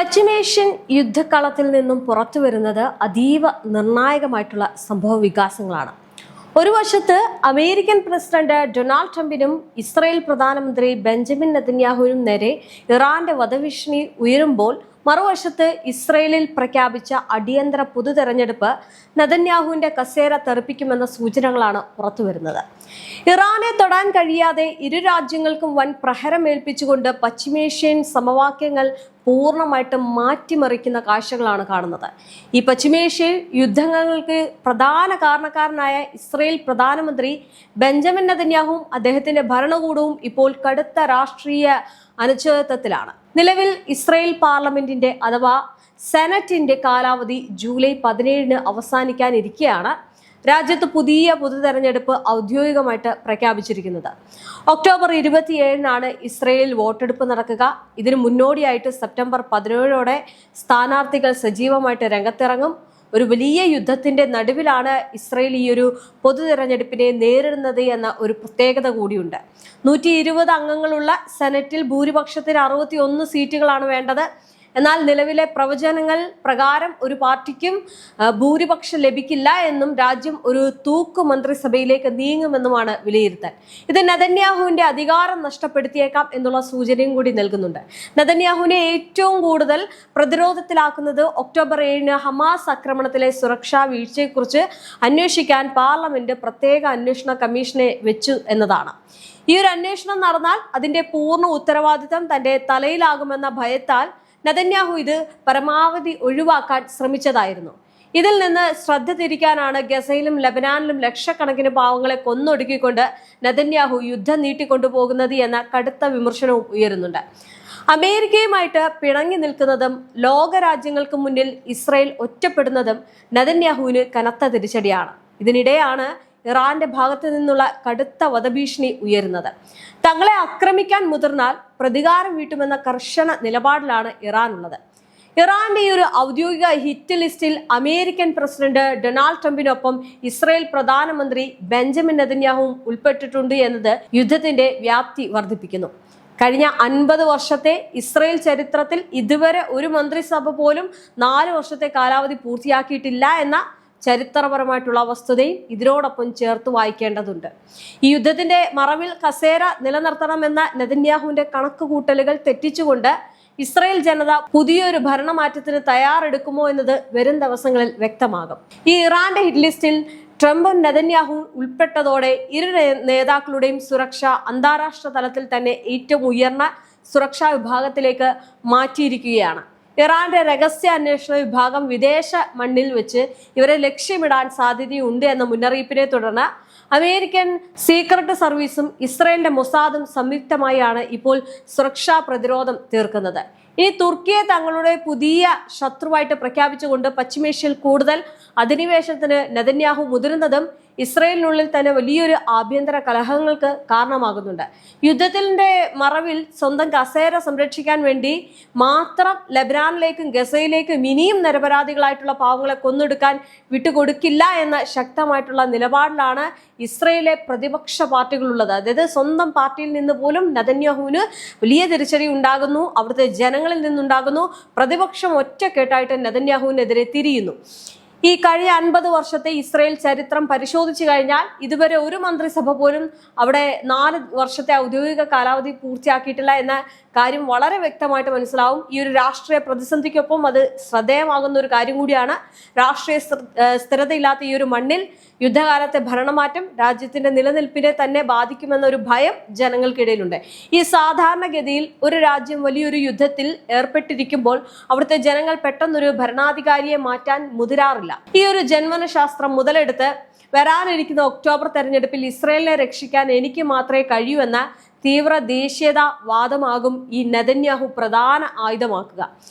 പശ്ചിമേഷ്യൻ യുദ്ധക്കളത്തിൽ നിന്നും പുറത്തു വരുന്നത് അതീവ നിർണായകമായിട്ടുള്ള സംഭവ വികാസങ്ങളാണ്. ഒരു വശത്ത് അമേരിക്കൻ പ്രസിഡന്റ് ഡൊണാൾഡ് ട്രംപിനും ഇസ്രായേൽ പ്രധാനമന്ത്രി ബെഞ്ചമിൻ നെതന്യാഹുവിനും നേരെ ഇറാന്റെ വധഭീഷണി ഉയരുമ്പോൾ, മറുവശത്ത് ഇസ്രയേലിൽ പ്രഖ്യാപിച്ച അടിയന്തര പൊതുതെരഞ്ഞെടുപ്പ് നെതന്യാഹുവിന്റെ കസേര തെറിപ്പിക്കുമെന്ന സൂചനകളാണ് പുറത്തുവരുന്നത്. ഇറാനെ തൊടാൻ കഴിയാതെ ഇരു രാജ്യങ്ങൾക്കും വൻ പ്രഹരമേൽപ്പിച്ചുകൊണ്ട് പശ്ചിമേഷ്യൻ സമവാക്യങ്ങൾ പൂർണ്ണമായിട്ടും മാറ്റിമറിക്കുന്ന കാഴ്ചകളാണ് കാണുന്നത്. ഈ പശ്ചിമേഷ്യൻ യുദ്ധങ്ങൾക്ക് പ്രധാന കാരണക്കാരനായ ഇസ്രായേൽ പ്രധാനമന്ത്രി ബെഞ്ചമിൻ നെതന്യാഹുവും അദ്ദേഹത്തിന്റെ ഭരണകൂടവും ഇപ്പോൾ കടുത്ത രാഷ്ട്രീയ അനിശ്ചിതത്വത്തിലാണ്. നിലവിൽ ഇസ്രായേൽ പാർലമെന്റിന്റെ അഥവാ സെനറ്റിന്റെ കാലാവധി ജൂലൈ 17 അവസാനിക്കാനിരിക്കെയാണ് രാജ്യത്ത് പുതിയ പൊതുതെരഞ്ഞെടുപ്പ് ഔദ്യോഗികമായിട്ട് പ്രഖ്യാപിച്ചിരിക്കുന്നത്. ഒക്ടോബർ 27 ഇസ്രയേലിൽ വോട്ടെടുപ്പ് നടക്കുക. ഇതിന് മുന്നോടിയായിട്ട് സെപ്റ്റംബർ 17 സ്ഥാനാർത്ഥികൾ സജീവമായിട്ട് രംഗത്തിറങ്ങും. ഒരു വലിയ യുദ്ധത്തിന്റെ നടുവിലാണ് ഇസ്രയേൽ ഈ ഒരു പൊതു തെരഞ്ഞെടുപ്പിനെ നേരിടുന്നത് എന്ന ഒരു പ്രത്യേകത കൂടിയുണ്ട്. 120 അംഗങ്ങളുള്ള സെനറ്റിൽ ഭൂരിപക്ഷത്തിന് 61 സീറ്റുകളാണ് വേണ്ടത്. എന്നാൽ നിലവിലെ പ്രവചനങ്ങൾ പ്രകാരം ഒരു പാർട്ടിക്കും ഭൂരിപക്ഷം ലഭിക്കില്ല എന്നും രാജ്യം ഒരു തൂക്കു മന്ത്രിസഭയിലേക്ക് നീങ്ങുമെന്നുമാണ് വിലയിരുത്തൽ. ഇത് നെതന്യാഹുവിന്റെ അധികാരം നഷ്ടപ്പെടുത്തിയേക്കാം എന്നുള്ള സൂചനയും കൂടി നൽകുന്നുണ്ട്. നെതന്യാഹുവിനെ ഏറ്റവും കൂടുതൽ പ്രതിരോധത്തിലാക്കുന്നത് ഒക്ടോബർ 7 ഹമാസ് ആക്രമണത്തിലെ സുരക്ഷാ വീഴ്ചയെക്കുറിച്ച് അന്വേഷിക്കാൻ പാർലമെന്റ് പ്രത്യേക അന്വേഷണ കമ്മീഷനെ വെച്ചു എന്നതാണ്. ഈ ഒരു അന്വേഷണം നടന്നാൽ അതിന്റെ പൂർണ്ണ ഉത്തരവാദിത്തം തന്റെ തലയിലാകുമെന്ന ഭയത്താൽ നെതന്യാഹു ഇത് പരമാവധി ഒഴിവാക്കാൻ ശ്രമിച്ചതായിരുന്നു. ഇതിൽ നിന്ന് ശ്രദ്ധ തിരിക്കാനാണ് ഗസയിലും ലബനാനിലും ലക്ഷക്കണക്കിന് പാവങ്ങളെ കൊന്നൊടുക്കിക്കൊണ്ട് നെതന്യാഹു യുദ്ധം നീട്ടിക്കൊണ്ടുപോകുന്നത് എന്ന കടുത്ത വിമർശനവും ഉയരുന്നുണ്ട്. അമേരിക്കയുമായിട്ട് പിണങ്ങി നിൽക്കുന്നതും ലോകരാജ്യങ്ങൾക്ക് മുന്നിൽ ഇസ്രായേൽ ഒറ്റപ്പെടുന്നതും നെതന്യാഹുവിന് കനത്ത തിരിച്ചടിയാണ്. ഇതിനിടെയാണ് ഇറാന്റെ ഭാഗത്ത് നിന്നുള്ള കടുത്ത വധഭീഷണി ഉയരുന്നത്. തങ്ങളെ ആക്രമിക്കാൻ മുതിർന്നാൽ പ്രതികാരം വീട്ടുമെന്ന കർശന നിലപാടിലാണ് ഇറാൻ ഉള്ളത്. ഇറാന്റെ ഈ ഒരു ഔദ്യോഗിക ഹിറ്റ് ലിസ്റ്റിൽ അമേരിക്കൻ പ്രസിഡന്റ് ഡൊണാൾഡ് ട്രംപിനൊപ്പം ഇസ്രായേൽ പ്രധാനമന്ത്രി ബെഞ്ചമിൻ നെതന്യാഹുവും ഉൾപ്പെട്ടിട്ടുണ്ട് എന്നത് യുദ്ധത്തിന്റെ വ്യാപ്തി വർദ്ധിപ്പിക്കുന്നു. കഴിഞ്ഞ 50 വർഷത്തെ ഇസ്രായേൽ ചരിത്രത്തിൽ ഇതുവരെ ഒരു മന്ത്രിസഭ പോലും 4 വർഷത്തെ കാലാവധി പൂർത്തിയാക്കിയിട്ടില്ല എന്ന ചരിത്രപരമായിട്ടുള്ള വസ്തുതയും ഇതിനോടൊപ്പം ചേർത്ത് വായിക്കേണ്ടതുണ്ട്. ഈ യുദ്ധത്തിന്റെ മറവിൽ കസേര നിലനിർത്തണമെന്ന നെതന്യാഹുവിന്റെ കണക്കുകൂട്ടലുകൾ തെറ്റിച്ചുകൊണ്ട് ഇസ്രായേൽ ജനത പുതിയൊരു ഭരണമാറ്റത്തിന് തയ്യാറെടുക്കുമോ എന്നത് വരും ദിവസങ്ങളിൽ വ്യക്തമാകും. ഈ ഇറാന്റെ ഹിറ്റ് ലിസ്റ്റിൽ ട്രംപും നെതന്യാഹുവും ഉൾപ്പെട്ടതോടെ ഇരു നേതാക്കളുടെയും സുരക്ഷ അന്താരാഷ്ട്ര തലത്തിൽ തന്നെ ഏറ്റവും ഉയർന്ന സുരക്ഷാ വിഭാഗത്തിലേക്ക് മാറ്റിയിരിക്കുകയാണ്. ഇറാന്റെ രഹസ്യ അന്വേഷണ വിഭാഗം വിദേശ മണ്ണിൽ വെച്ച് ഇവരെ ലക്ഷ്യമിടാൻ സാധ്യതയുണ്ട് എന്ന മുന്നറിയിപ്പിനെ തുടർന്ന് അമേരിക്കൻ സീക്രട്ട് സർവീസും ഇസ്രായേലിന്റെ മൊസാദും സംയുക്തമായാണ് ഇപ്പോൾ സുരക്ഷാ പ്രതിരോധം തീർക്കുന്നത്. ഇനി തുർക്കിയെ തങ്ങളുടെ പുതിയ ശത്രുവായിട്ട് പ്രഖ്യാപിച്ചുകൊണ്ട് പശ്ചിമേഷ്യയിൽ കൂടുതൽ അധിനിവേശത്തിന് നെതന്യാഹു മുതിരുന്നതും ഇസ്രായേലിനുള്ളിൽ തന്നെ വലിയൊരു ആഭ്യന്തര കലഹങ്ങൾക്ക് കാരണമാകുന്നുണ്ട്. യുദ്ധത്തിന്റെ മറവിൽ സ്വന്തം കസേര സംരക്ഷിക്കാൻ വേണ്ടി മാത്രം ലബനാനിലേക്കും ഗസയിലേക്കും ഇനിയും നിരപരാധികളായിട്ടുള്ള പാവങ്ങളെ കൊന്നൊടുക്കാൻ വിട്ടുകൊടുക്കില്ല എന്ന ശക്തമായിട്ടുള്ള നിലപാടിലാണ് ഇസ്രായേലിലെ പ്രതിപക്ഷ പാർട്ടികളുള്ളത്. അതായത് സ്വന്തം പാർട്ടിയിൽ നിന്ന് പോലും നെതന്യാഹുവിന് വലിയ തിരിച്ചടി ഉണ്ടാകുന്നു, അവിടുത്തെ ജനങ്ങളിൽ നിന്നുണ്ടാകുന്നു. പ്രതിപക്ഷം ഒറ്റക്കെട്ടായിട്ട് നെതന്യാഹുവിനെതിരെ തിരിയുന്നു. ഈ കഴിഞ്ഞ 50 വർഷത്തെ ഇസ്രായേൽ ചരിത്രം പരിശോധിച്ചു കഴിഞ്ഞാൽ ഇതുവരെ ഒരു മന്ത്രിസഭ പോലും അവിടെ 4 വർഷത്തെ ഔദ്യോഗിക കാലാവധി പൂർത്തിയാക്കിയിട്ടില്ല എന്ന കാര്യം വളരെ വ്യക്തമായിട്ട് മനസ്സിലാവും. ഈ ഒരു രാഷ്ട്രീയ പ്രതിസന്ധിക്കൊപ്പം അത് ശ്രദ്ധേയമാകുന്ന ഒരു കാര്യം കൂടിയാണ്. രാഷ്ട്രീയ സ്ഥിരതയില്ലാത്ത ഈ ഒരു മണ്ണിൽ യുദ്ധകാലത്തെ ഭരണമാറ്റം രാജ്യത്തിന്റെ നിലനിൽപ്പിനെ തന്നെ ബാധിക്കുമെന്ന ഒരു ഭയം ജനങ്ങൾക്കിടയിലുണ്ട്. ഈ സാധാരണഗതിയിൽ ഒരു രാജ്യം വലിയൊരു യുദ്ധത്തിൽ ഏർപ്പെട്ടിരിക്കുമ്പോൾ അവിടുത്തെ ജനങ്ങൾ പെട്ടെന്നൊരു ഭരണാധികാരിയെ മാറ്റാൻ മുതിരാറില്ല. ഈ ഒരു ജന്മനശാസ്ത്രം മുതലെടുത്ത് വരാനിരിക്കുന്ന ഒക്ടോബർ തെരഞ്ഞെടുപ്പിൽ ഇസ്രായേലിനെ രക്ഷിക്കാൻ എനിക്ക് മാത്രമേ കഴിയൂ എന്ന തീവ്ര ദേശീയത വാദമാകും ഈ നെതന്യാഹു പ്രധാന ആയുധമാക്കുക.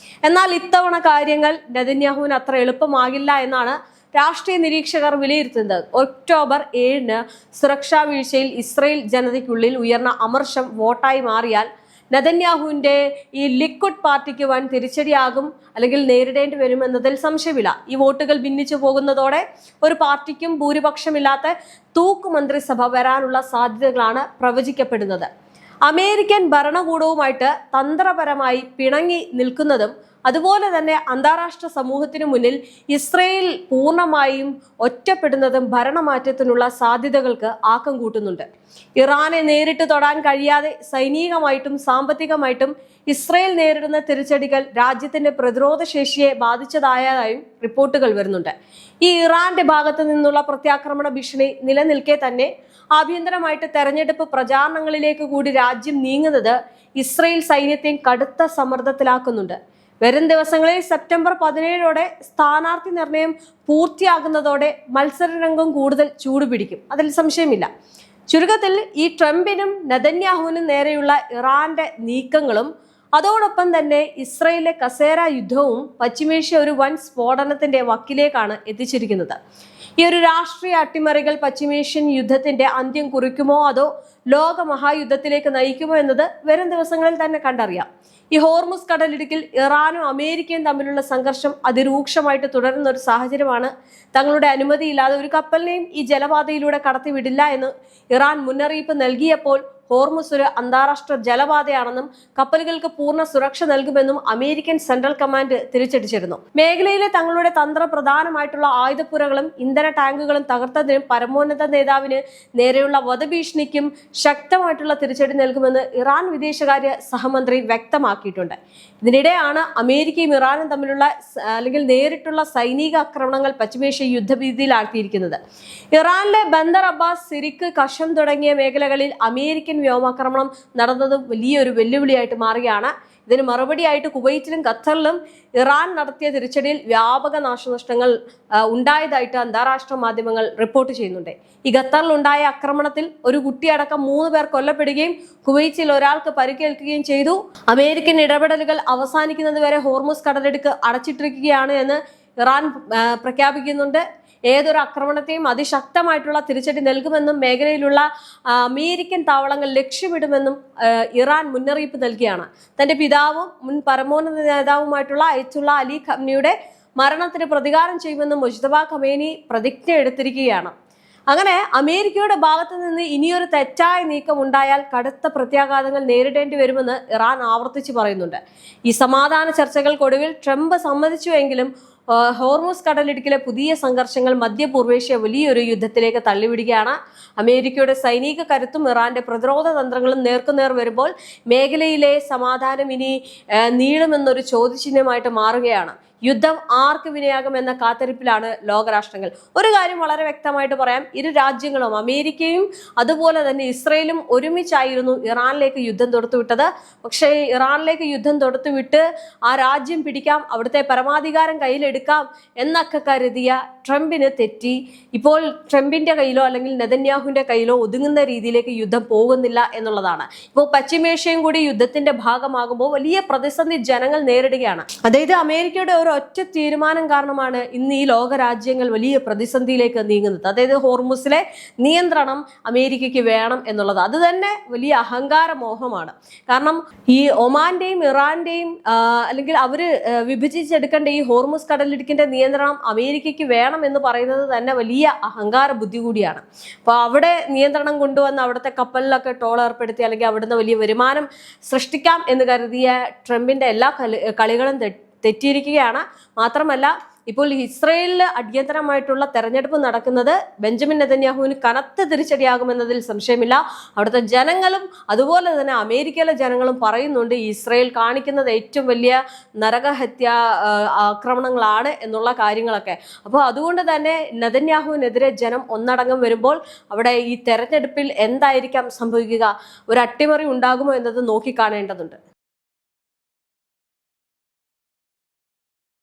എന്നാൽ ഇത്തവണ കാര്യങ്ങൾ നെതന്യാഹുവിന് അത്ര എളുപ്പമാകില്ല എന്നാണ് രാഷ്ട്രീയ നിരീക്ഷകർ വിലയിരുത്തുന്നത്. ഒക്ടോബർ 7 സുരക്ഷാ വീഴ്ചയിൽ ഇസ്രായേൽ ജനതയ്ക്കുള്ളിൽ ഉയർന്ന അമർഷം വോട്ടായി മാറിയാൽ നെതന്യാഹുവിന്റെ ഈ ലിക്വിഡ് പാർട്ടിക്ക് വൻ തിരിച്ചടിയാകും, അല്ലെങ്കിൽ നേരിടേണ്ടി വരുമെന്നതിൽ സംശയമില്ല. ഈ വോട്ടുകൾ ഭിന്നിച്ചു പോകുന്നതോടെ ഒരു പാർട്ടിക്കും ഭൂരിപക്ഷമില്ലാത്ത തൂക്കു മന്ത്രിസഭ വരാനുള്ള സാധ്യതകളാണ് പ്രവചിക്കപ്പെടുന്നത്. അമേരിക്കൻ ഭരണകൂടവുമായിട്ട് തന്ത്രപരമായി പിണങ്ങി നിൽക്കുന്നതും അതുപോലെ തന്നെ അന്താരാഷ്ട്ര സമൂഹത്തിനു മുന്നിൽ ഇസ്രയേൽ പൂർണ്ണമായും ഒറ്റപ്പെടുന്നതും ഭരണമാറ്റത്തിനുള്ള സാധ്യതകൾക്ക് ആക്കം കൂട്ടുന്നുണ്ട്. ഇറാനെ നേരിട്ട് തൊടാൻ കഴിയാതെ സൈനികമായിട്ടും സാമ്പത്തികമായിട്ടും ഇസ്രയേൽ നേരിടുന്ന തിരിച്ചടികൾ രാജ്യത്തിന്റെ പ്രതിരോധ ശേഷിയെ ബാധിച്ചതായും റിപ്പോർട്ടുകൾ വരുന്നുണ്ട്. ഈ ഇറാന്റെ ഭാഗത്തു നിന്നുള്ള പ്രത്യാക്രമണ ഭീഷണി നിലനിൽക്കെ തന്നെ ആഭ്യന്തരമായിട്ട് തെരഞ്ഞെടുപ്പ് പ്രചാരണങ്ങളിലേക്ക് കൂടി രാജ്യം നീങ്ങുന്നത് ഇസ്രയേൽ സൈന്യത്തെയും കടുത്ത സമ്മർദ്ദത്തിലാക്കുന്നുണ്ട്. വരും ദിവസങ്ങളിൽ സെപ്റ്റംബർ 17 സ്ഥാനാർത്ഥി നിർണയം പൂർത്തിയാകുന്നതോടെ മത്സരരംഗം കൂടുതൽ ചൂടുപിടിക്കും, അതിൽ സംശയമില്ല. ചുരുക്കത്തിൽ ഈ ട്രംപിനും നെതന്യാഹുവിനും നേരെയുള്ള ഇറാന്റെ നീക്കങ്ങളും അതോടൊപ്പം തന്നെ ഇസ്രയേലിലെ കസേര യുദ്ധവും പശ്ചിമേഷ്യ ഒരു വൻ സ്ഫോടനത്തിന്റെ വക്കിലേക്കാണ് എത്തിച്ചിരിക്കുന്നത്. ഈ ഒരു രാഷ്ട്രീയ അട്ടിമറികൾ പശ്ചിമേഷ്യൻ യുദ്ധത്തിന്റെ അന്ത്യം കുറിക്കുമോ അതോ ലോക മഹായുദ്ധത്തിലേക്ക് നയിക്കുമോ എന്നത് വരും ദിവസങ്ങളിൽ തന്നെ കണ്ടറിയാം. ഈ ഹോർമുസ് കടലിടുക്കിൽ ഇറാനും അമേരിക്കയും തമ്മിലുള്ള സംഘർഷം അതിരൂക്ഷമായിട്ട് തുടരുന്ന ഒരു സാഹചര്യമാണ്. തങ്ങളുടെ അനുമതിയില്ലാതെ ഒരു കപ്പലിനെയും ഈ ജലപാതയിലൂടെ കടത്തിവിടില്ല എന്ന് ഇറാൻ മുന്നറിയിപ്പ് നൽകിയപ്പോൾ ഹോർമുസ് ഒരു അന്താരാഷ്ട്ര ജലപാതയാണെന്നും കപ്പലുകൾക്ക് പൂർണ്ണ സുരക്ഷ നൽകുമെന്നും അമേരിക്കൻ സെൻട്രൽ കമാൻഡ് തിരിച്ചടിച്ചിരുന്നു. മേഖലയിലെ തങ്ങളുടെ തന്ത്രപ്രധാനമായിട്ടുള്ള ആയുധപ്പുരകളും ഇന്ധന ടാങ്കുകളും തകർത്തതിനും പരമോന്നത നേതാവിന് നേരെയുള്ള വധഭീഷണിക്കും ശക്തമായിട്ടുള്ള തിരിച്ചടി നൽകുമെന്ന് ഇറാൻ വിദേശകാര്യ സഹമന്ത്രി വ്യക്തമാക്കിയിട്ടുണ്ട്. ഇതിനിടെയാണ് അമേരിക്കയും ഇറാനും തമ്മിലുള്ള അല്ലെങ്കിൽ നേരിട്ടുള്ള സൈനിക ആക്രമണങ്ങൾ പശ്ചിമേഷ്യ യുദ്ധഭീതിയിലാക്കിയിരിക്കുന്നത്. ഇറാനിലെ ബന്ദർ അബ്ബാസ്, സിരിക്ക്, കഷം തുടങ്ങിയ മേഖലകളിൽ അമേരിക്കൻ വ്യോമാക്രമണം നടന്നത് വലിയൊരു വെല്ലുവിളിയായിട്ട് മാറുകയാണ്. ഇതിന് മറുപടിയായിട്ട് കുവൈറ്റിലും ഖത്തറിലും ഇറാൻ നടത്തിയ തിരിച്ചടിയിൽ വ്യാപക നാശനഷ്ടങ്ങൾ ഉണ്ടായതായിട്ട് അന്താരാഷ്ട്ര മാധ്യമങ്ങൾ റിപ്പോർട്ട് ചെയ്യുന്നുണ്ട്. ഈ ഖത്തറിലുണ്ടായ ആക്രമണത്തിൽ ഒരു കുട്ടിയടക്കം 3 പേർ കൊല്ലപ്പെടുകയും കുവൈറ്റിൽ ഒരാൾക്ക് പരിക്കേൽക്കുകയും ചെയ്തു. അമേരിക്കൻ ഇടപെടലുകൾ അവസാനിക്കുന്നത് വരെ ഹോർമുസ് കടലിടുക്ക് അടച്ചിട്ടിരിക്കുകയാണ് എന്ന് ഇറാൻ പ്രഖ്യാപിക്കുന്നുണ്ട്. ഏതൊരു ആക്രമണത്തെയും അതിശക്തമായിട്ടുള്ള തിരിച്ചടി നൽകുമെന്നും മേഖലയിലുള്ള അമേരിക്കൻ താവളങ്ങൾ ലക്ഷ്യമിടുമെന്നും ഇറാൻ മുന്നറിയിപ്പ് നൽകിയാണ്. തന്റെ പിതാവും മുൻ പരമോന്നത നേതാവുമായിട്ടുള്ള അയത്തുള്ള അലി ഖംനിയുടെ മരണത്തിന് പ്രതികാരം ചെയ്യുമെന്നും മുജ്തബ ഖമേനി പ്രതിജ്ഞ എടുത്തിരിക്കുകയാണ്. അങ്ങനെ അമേരിക്കയുടെ ഭാഗത്തു നിന്ന് ഇനിയൊരു തെറ്റായ നീക്കം ഉണ്ടായാൽ കടുത്ത പ്രത്യാഘാതങ്ങൾ നേരിടേണ്ടി വരുമെന്ന് ഇറാൻ ആവർത്തിച്ച് പറയുന്നുണ്ട്. ഈ സമാധാന ചർച്ചകൾക്കൊടുവിൽ ട്രംപ് സമ്മതിച്ചുവെങ്കിലും ഹോർമുസ് കടലിടുക്കിലെ പുതിയ സംഘർഷങ്ങൾ മധ്യപൂർവേഷ്യ വലിയൊരു യുദ്ധത്തിലേക്ക് തള്ളിവിടുകയാണ്. അമേരിക്കയുടെ സൈനിക കരുത്തും ഇറാന്റെ പ്രതിരോധ തന്ത്രങ്ങളും നേർക്കുനേർ വരുമ്പോൾ മേഖലയിലെ സമാധാനം ഇനി നീളുമെന്നൊരു ചോദ്യചിഹ്നമായിട്ട് മാറുകയാണ്. യുദ്ധം ആർക്ക് വിനയാകും എന്ന കാത്തിരിപ്പിലാണ് ലോകരാഷ്ട്രങ്ങൾ. ഒരു കാര്യം വളരെ വ്യക്തമായിട്ട് പറയാം, ഇരു രാജ്യങ്ങളും അമേരിക്കയും അതുപോലെ തന്നെ ഇസ്രയേലും ഒരുമിച്ചായിരുന്നു ഇറാനിലേക്ക് യുദ്ധം തൊടുത്തുവിട്ടത്. പക്ഷേ ഇറാനിലേക്ക് യുദ്ധം തൊടുത്തുവിട്ട് ആ രാജ്യം പിടിക്കാം, അവിടുത്തെ പരമാധികാരം കയ്യിലെടുക്കാം എന്നൊക്കെ കരുതിയ ട്രംപിന് തെറ്റി. ഇപ്പോൾ ട്രംപിന്റെ കയ്യിലോ അല്ലെങ്കിൽ നെതന്യാഹുവിന്റെ കയ്യിലോ ഒതുങ്ങുന്ന രീതിയിലേക്ക് യുദ്ധം പോകുന്നില്ല എന്നുള്ളതാണ്. ഇപ്പോൾ പശ്ചിമേഷ്യയും കൂടി യുദ്ധത്തിന്റെ ഭാഗമാകുമ്പോൾ വലിയ പ്രതിസന്ധി ജനങ്ങൾ നേരിടുകയാണ്. അതായത് അമേരിക്കയുടെ ഒറ്റ തീരുമാനം കാരണമാണ് ഇന്ന് ഈ ലോകരാജ്യങ്ങൾ വലിയ പ്രതിസന്ധിയിലേക്ക് നീങ്ങുന്നത്. അതായത് ഹോർമുസിലെ നിയന്ത്രണം അമേരിക്കയ്ക്ക് വേണം എന്നുള്ളത് അത് തന്നെ വലിയ അഹങ്കാര മോഹമാണ്. കാരണം ഈ ഒമാന്റെയും ഇറാന്റെയും അല്ലെങ്കിൽ അവര് വിഭജിച്ചെടുക്കേണ്ട ഈ ഹോർമുസ് കടലിടുക്കിന്റെ നിയന്ത്രണം അമേരിക്കയ്ക്ക് വേണം എന്ന് പറയുന്നത് തന്നെ വലിയ അഹങ്കാര ബുദ്ധി കൂടിയാണ്. അപ്പൊ അവിടെ നിയന്ത്രണം കൊണ്ടുവന്ന് അവിടുത്തെ കപ്പലിലൊക്കെ ടോൾ ഏർപ്പെടുത്തി അല്ലെങ്കിൽ അവിടുന്ന് വലിയ വരുമാനം സൃഷ്ടിക്കാം എന്ന് കരുതിയ ട്രംപിന്റെ എല്ലാ കളികളും തെറ്റിയിരിക്കുകയാണ്. മാത്രമല്ല ഇപ്പോൾ ഇസ്രയേലിൽ അടിയന്തരമായിട്ടുള്ള തെരഞ്ഞെടുപ്പ് നടക്കുന്നത് ബെഞ്ചമിൻ നെതന്യാഹുവിന് കനത്ത തിരിച്ചടിയാകുമെന്നതിൽ സംശയമില്ല. അവിടുത്തെ ജനങ്ങളും അതുപോലെ തന്നെ അമേരിക്കയിലെ ജനങ്ങളും പറയുന്നുണ്ട് ഇസ്രയേൽ കാണിക്കുന്നത് ഏറ്റവും വലിയ നരകഹത്യ ആക്രമണങ്ങളാണ് എന്നുള്ള കാര്യങ്ങളൊക്കെ. അപ്പോൾ അതുകൊണ്ട് തന്നെ നെതന്യാഹുവിനെതിരെ ജനം ഒന്നടങ്കം വരുമ്പോൾ അവിടെ ഈ തെരഞ്ഞെടുപ്പിൽ എന്തായിരിക്കാം സംഭവിക്കുക, ഒരു അട്ടിമറി ഉണ്ടാകുമോ എന്നത് നോക്കിക്കാണേണ്ടതുണ്ട്.